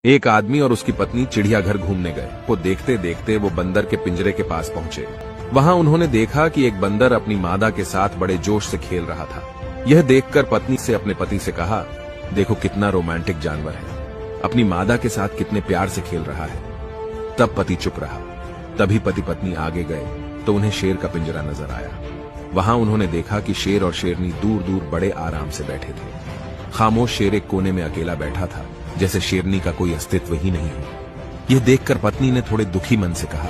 एक आदमी और उसकी पत्नी चिड़ियाघर घूमने गए। वो देखते देखते वो बंदर के पिंजरे के पास पहुंचे। वहां उन्होंने देखा कि एक बंदर अपनी मादा के साथ बड़े जोश से खेल रहा था। यह देखकर पत्नी से अपने पति से कहा, देखो कितना रोमांटिक जानवर है, अपनी मादा के साथ कितने प्यार से खेल रहा है। तब पति चुप रहा। तभी पति पत्नी आगे गए तो उन्हें शेर का पिंजरा नजर आया। वहां उन्होंने देखा कि शेर और शेरनी दूर दूर बड़े आराम से बैठे थे। खामोश शेर एक कोने में अकेला बैठा था, जैसे शेरनी का कोई अस्तित्व ही नहीं हो। यह देखकर पत्नी ने थोड़े दुखी मन से कहा,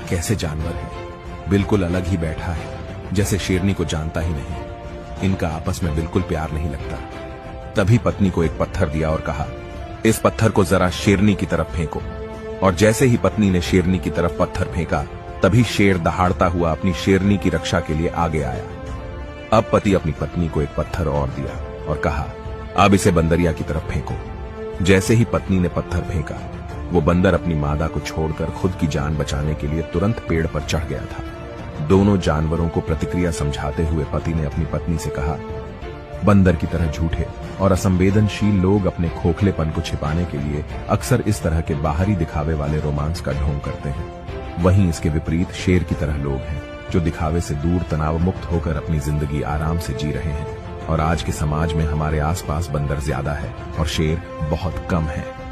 कैसे जानवर है, बिल्कुल अलग ही बैठा है, जैसे शेरनी को जानता ही नहीं। इनका आपस में बिल्कुल प्यार नहीं लगता। तभी पत्नी को एक पत्थर दिया और कहा, इस पत्थर को जरा शेरनी की तरफ फेंको। और जैसे ही पत्नी ने शेरनी की तरफ पत्थर फेंका, तभी शेर दहाड़ता हुआ अपनी शेरनी की रक्षा के लिए आगे आया। अब पति अपनी पत्नी को एक पत्थर और दिया और कहा, अब इसे बंदरिया की तरफ फेंको। जैसे ही पत्नी ने पत्थर फेंका, वो बंदर अपनी मादा को छोड़कर खुद की जान बचाने के लिए तुरंत पेड़ पर चढ़ गया था। दोनों जानवरों को प्रतिक्रिया समझाते हुए पति ने अपनी पत्नी से कहा, बंदर की तरह झूठे और असंवेदनशील लोग अपने खोखलेपन को छिपाने के लिए अक्सर इस तरह के बाहरी दिखावे वाले रोमांस का ढोंग करते हैं। वहीं इसके विपरीत शेर की तरह लोग हैं, जो दिखावे से दूर तनाव मुक्त होकर अपनी जिंदगी आराम से जी रहे हैं। और आज के समाज में हमारे आसपास बंदर ज्यादा है और शेर बहुत कम है।